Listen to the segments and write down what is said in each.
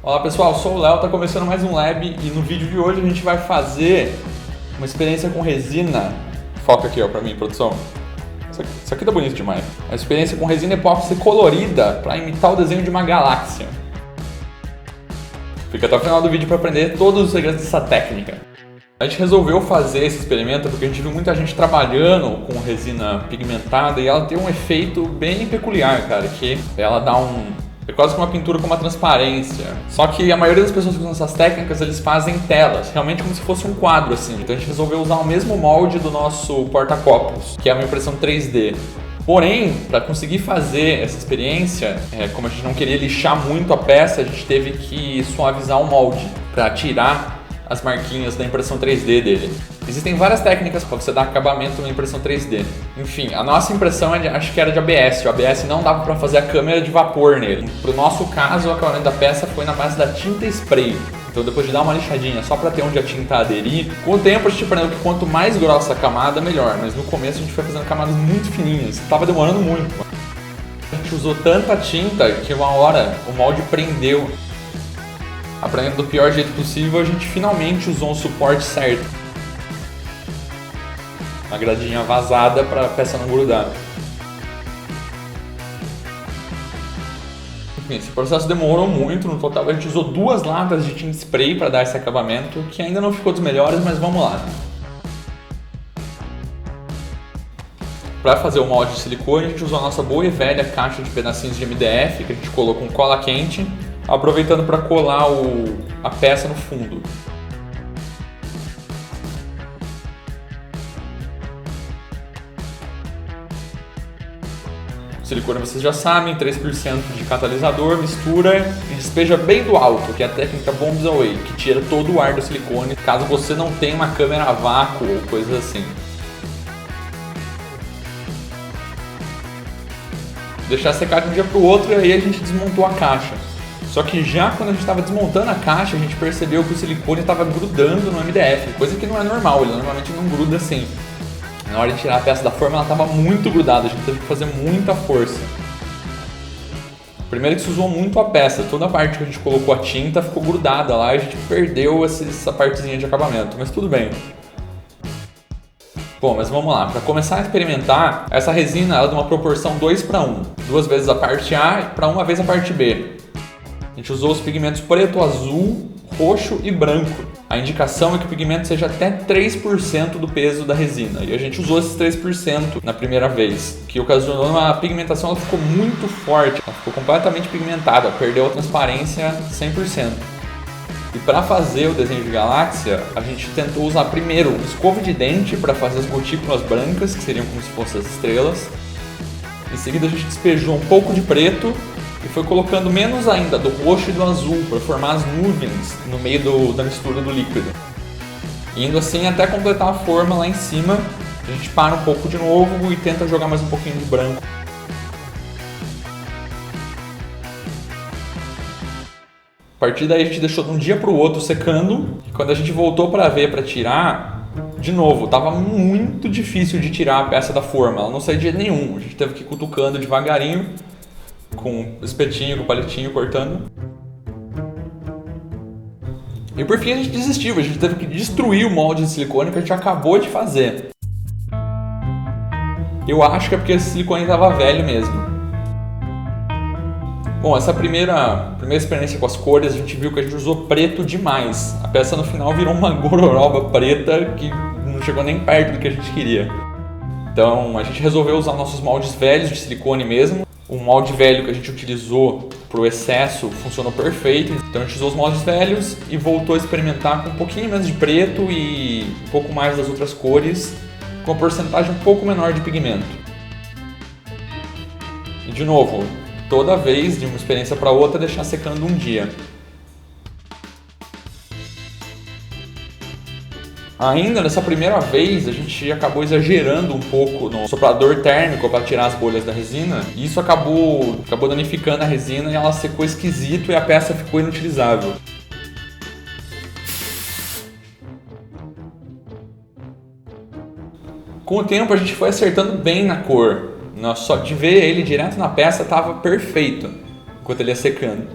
Olá pessoal, sou o Léo, tá começando mais um Lab e no vídeo de hoje a gente vai fazer uma experiência com resina. Foca aqui ó, pra mim, produção. Isso aqui tá bonito demais. A experiência com resina epóxi colorida para imitar o desenho de uma galáxia. Fica até o final do vídeo para aprender todos os segredos dessa técnica. A gente resolveu fazer esse experimento porque a gente viu muita gente trabalhando com resina pigmentada e ela tem um efeito bem peculiar, cara, que ela dá é quase como uma pintura com uma transparência. Só que a maioria das pessoas que usam essas técnicas, eles fazem telas, realmente como se fosse um quadro assim. Então a gente resolveu usar o mesmo molde do nosso porta-copos, que é uma impressão 3D. Porém, para conseguir fazer essa experiência, como a gente não queria lixar muito a peça, a gente teve que suavizar o molde para tirar as marquinhas da impressão 3D dele. Existem várias técnicas para você dar acabamento na impressão 3D. Enfim, a nossa impressão acho que era de ABS. O ABS não dava para fazer a câmera de vapor nele. Pro nosso caso, o acabamento da peça foi na base da tinta spray. Então depois de dar uma lixadinha só para ter onde a tinta aderir, com o tempo a gente aprendeu que quanto mais grossa a camada, melhor. Mas no começo a gente foi fazendo camadas muito fininhas. Tava demorando muito. A gente usou tanta tinta que uma hora o molde prendeu. Aprendendo do pior jeito possível, a gente finalmente usou um suporte certo. Uma gradinha vazada para a peça não grudar. Enfim, esse processo demorou muito, no total a gente usou 2 latas de tinta spray para dar esse acabamento, que ainda não ficou dos melhores, mas vamos lá. Para fazer o molde de silicone, a gente usou a nossa boa e velha caixa de pedacinhos de MDF, que a gente colou com cola quente, aproveitando para colar a peça no fundo. O silicone vocês já sabem, 3% de catalisador, mistura e despeja bem do alto, que é a técnica Bombs Away, que tira todo o ar do silicone, caso você não tenha uma câmera a vácuo ou coisas assim. Deixar secar de um dia para o outro e aí a gente desmontou a caixa. Só que já quando a gente estava desmontando a caixa, a gente percebeu que o silicone estava grudando no MDF, coisa que não é normal, ele normalmente não gruda assim. Na hora de tirar a peça da forma, ela estava muito grudada, a gente teve que fazer muita força. Primeiro que se usou muito a peça, toda a parte que a gente colocou a tinta ficou grudada lá e a gente perdeu essa partezinha de acabamento, mas tudo bem. Bom, mas vamos lá, para começar a experimentar, essa resina ela é de uma proporção 2:1, 2 vezes a parte A para 1 vez a parte B. A gente usou os pigmentos preto, azul, roxo e branco. A indicação é que o pigmento seja até 3% do peso da resina. E a gente usou esses 3% na primeira vez, que ocasionou uma pigmentação, ela ficou muito forte, ela ficou completamente pigmentada, perdeu a transparência 100%. E para fazer o desenho de galáxia, a gente tentou usar primeiro uma escova de dente para fazer as gotículas brancas, que seriam como se fossem as estrelas. Em seguida a gente despejou um pouco de preto e foi colocando menos ainda do roxo e do azul para formar as nuvens no meio da mistura do líquido. Indo assim até completar a forma lá em cima, a gente para um pouco de novo e tenta jogar mais um pouquinho de branco. A partir daí a gente deixou de um dia para o outro secando e quando a gente voltou para ver, para tirar, de novo, estava muito difícil de tirar a peça da forma, ela não saía de jeito nenhum, a gente teve que ir cutucando devagarinho, com o espetinho, com o palitinho, cortando. E por fim a gente desistiu, a gente teve que destruir o molde de silicone que a gente acabou de fazer. Eu acho que é porque esse silicone estava velho mesmo. Bom, essa primeira experiência com as cores, a gente viu que a gente usou preto demais. A peça no final virou uma gororoba preta que não chegou nem perto do que a gente queria. Então a gente resolveu usar nossos moldes velhos de silicone mesmo. O molde velho que a gente utilizou para o excesso funcionou perfeito, então a gente usou os moldes velhos e voltou a experimentar com um pouquinho menos de preto e um pouco mais das outras cores, com uma porcentagem um pouco menor de pigmento. E de novo, toda vez de uma experiência para outra deixar secando um dia. Ainda nessa primeira vez, a gente acabou exagerando um pouco no soprador térmico para tirar as bolhas da resina. E isso acabou danificando a resina e ela secou esquisito e a peça ficou inutilizável. Com o tempo a gente foi acertando bem na cor. Só de ver ele direto na peça estava perfeito, enquanto ele ia secando.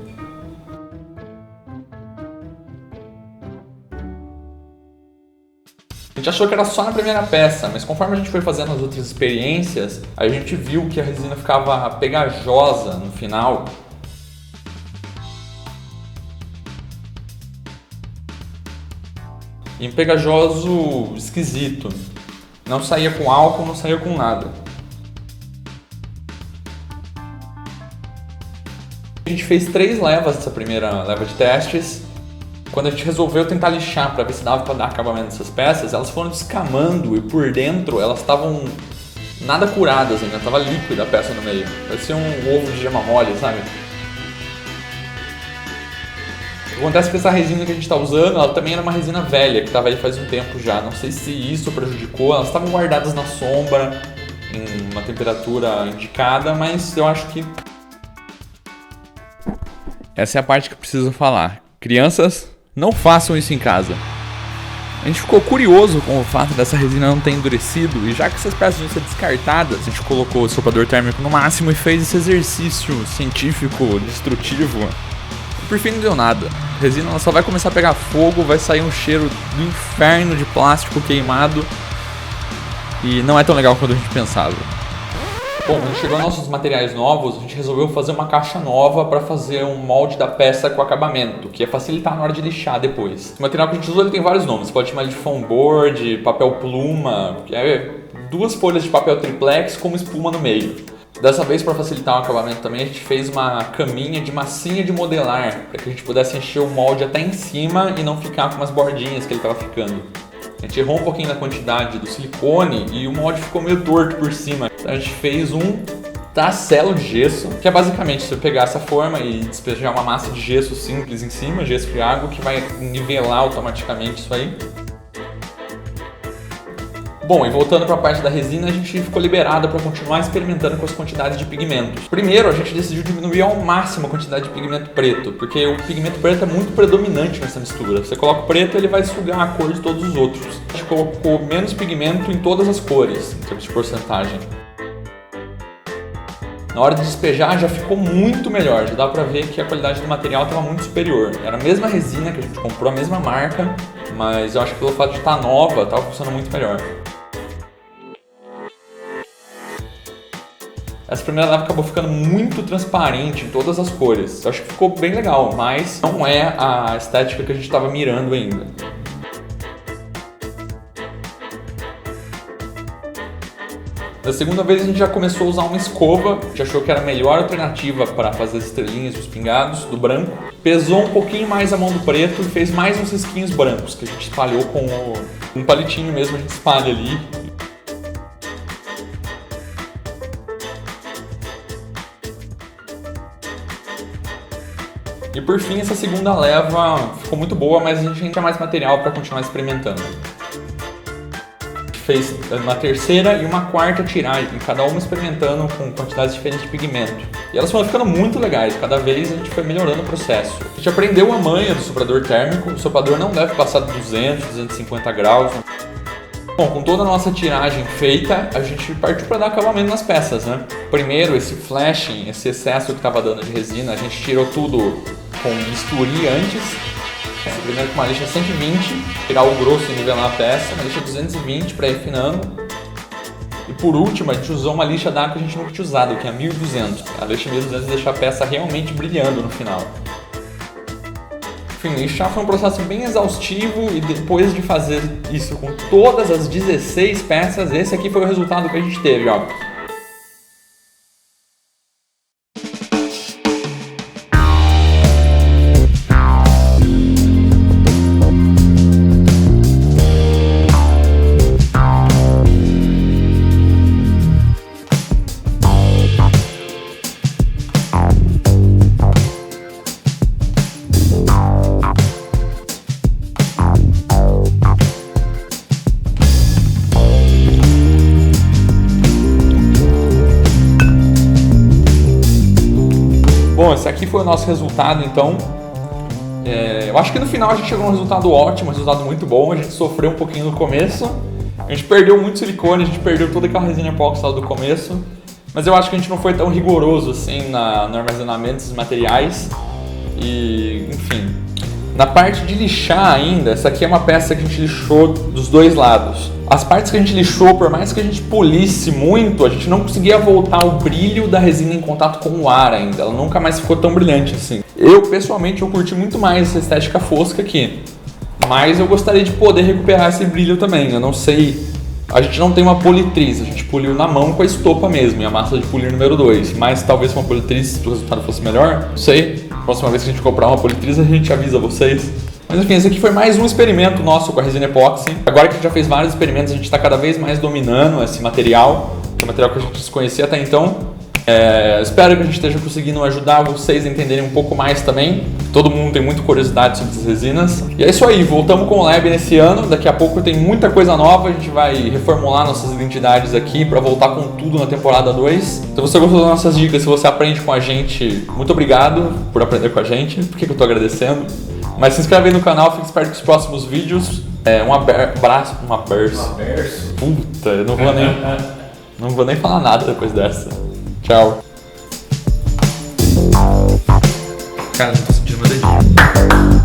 A gente achou que era só na primeira peça, mas conforme a gente foi fazendo as outras experiências, a gente viu que a resina ficava pegajosa no final. E um pegajoso esquisito. Não saía com álcool, não saía com nada. A gente fez 3 levas dessa primeira leva de testes. Quando a gente resolveu tentar lixar para ver se dava para dar acabamento nessas peças, elas foram descamando e por dentro elas estavam nada curadas ainda, estava líquida a peça no meio. Parecia um ovo de gema mole, sabe? Acontece que essa resina que a gente está usando, ela também era uma resina velha, que estava aí faz um tempo já. Não sei se isso prejudicou, elas estavam guardadas na sombra, em uma temperatura indicada, mas eu acho que... Essa é a parte que eu preciso falar. Crianças, não façam isso em casa. A gente ficou curioso com o fato dessa resina não ter endurecido, e já que essas peças iam ser descartadas, a gente colocou o soprador térmico no máximo e fez esse exercício científico, destrutivo. Por fim não deu nada. A resina ela só vai começar a pegar fogo, vai sair um cheiro do inferno de plástico queimado. E não é tão legal quanto a gente pensava. Bom, quando chegou nossos materiais novos, a gente resolveu fazer uma caixa nova para fazer um molde da peça com acabamento, que ia facilitar na hora de lixar depois. O material que a gente usou ele tem vários nomes, você pode chamar de foam board, papel pluma, que é 2 folhas de papel triplex com espuma no meio. Dessa vez, para facilitar o acabamento também, a gente fez uma caminha de massinha de modelar, para que a gente pudesse encher o molde até em cima e não ficar com umas bordinhas que ele estava ficando. A gente errou um pouquinho na quantidade do silicone e o molde ficou meio torto por cima. Então a gente fez um tacelo de gesso, que é basicamente você pegar essa forma e despejar uma massa de gesso simples em cima, gesso e água, que vai nivelar automaticamente isso aí. Bom, e voltando para a parte da resina, a gente ficou liberado para continuar experimentando com as quantidades de pigmentos. Primeiro, a gente decidiu diminuir ao máximo a quantidade de pigmento preto, porque o pigmento preto é muito predominante nessa mistura. Você coloca o preto, ele vai sugar a cor de todos os outros. A gente colocou menos pigmento em todas as cores, em termos de porcentagem. Na hora de despejar já ficou muito melhor, já dá para ver que a qualidade do material estava muito superior. Era a mesma resina que a gente comprou, a mesma marca, mas eu acho que pelo fato de estar nova, estava funcionando muito melhor. Essa primeira leva acabou ficando muito transparente em todas as cores. Eu acho que ficou bem legal, mas não é a estética que a gente estava mirando ainda. Da segunda vez a gente já começou a usar uma escova, a gente achou que era a melhor alternativa para fazer as estrelinhas e os pingados do branco. Pesou um pouquinho mais a mão do preto e fez mais uns risquinhos brancos, que a gente espalhou com um palitinho mesmo, a gente espalha ali. E por fim, essa segunda leva ficou muito boa, mas a gente ainda tinha mais material para continuar experimentando. A gente fez uma terceira e uma quarta tiragem, cada uma experimentando com quantidades diferentes de pigmento. E elas foram ficando muito legais, cada vez a gente foi melhorando o processo. A gente aprendeu a manha do soprador térmico, o soprador não deve passar de 200, 250 graus. Bom, com toda a nossa tiragem feita, a gente partiu para dar acabamento nas peças, né? Primeiro, esse flashing, esse excesso que estava dando de resina, a gente tirou tudo com bisturi antes. Primeiro com uma lixa 120, tirar o grosso e nivelar a peça, uma lixa 220 para ir afinando. E por último, a gente usou uma lixa d'água que a gente nunca tinha usado, que é a 1200. A lixa 1200 deixa a peça realmente brilhando no final. Enfim, lixar foi um processo bem exaustivo e depois de fazer isso com todas as 16 peças, esse aqui foi o resultado que a gente teve, ó. Bom, esse aqui foi o nosso resultado, então. Eu acho que no final a gente chegou a um resultado ótimo, um resultado muito bom. A gente sofreu um pouquinho no começo, a gente perdeu muito silicone, a gente perdeu toda aquela resina epóxi do começo, mas eu acho que a gente não foi tão rigoroso assim no armazenamento dos materiais. E, enfim, Na parte de lixar ainda, essa aqui é uma peça que a gente lixou dos dois lados. As partes que a gente lixou, por mais que a gente polisse muito, a gente não conseguia voltar o brilho da resina em contato com o ar ainda. Ela nunca mais ficou tão brilhante assim. Pessoalmente, eu curti muito mais essa estética fosca aqui. Mas eu gostaria de poder recuperar esse brilho também. Eu não sei... A gente não tem uma politriz, a gente poliu na mão com a estopa mesmo, e a massa de polir número 2. Mas talvez com uma politriz o resultado fosse melhor, não sei. Próxima vez que a gente comprar uma politriz, a gente avisa vocês. Mas enfim, esse aqui foi mais um experimento nosso com a resina epóxi. Agora que a gente já fez vários experimentos, a gente está cada vez mais dominando esse material, que é um material que a gente desconhecia até então. Espero que a gente esteja conseguindo ajudar vocês a entenderem um pouco mais também. Todo mundo tem muita curiosidade sobre essas resinas. E é isso aí, voltamos com o Lab nesse ano. Daqui a pouco tem muita coisa nova. A gente vai reformular nossas identidades aqui para voltar com tudo na temporada 2. Se você gostou das nossas dicas, se você aprende com a gente, muito obrigado por aprender com a gente. Por que eu estou agradecendo? Mas se inscreve aí no canal, fique esperto com os próximos vídeos. Um abraço. Puta, eu não vou nem falar nada depois dessa. Tchau. Cara, não tô sentindo meu dedinho.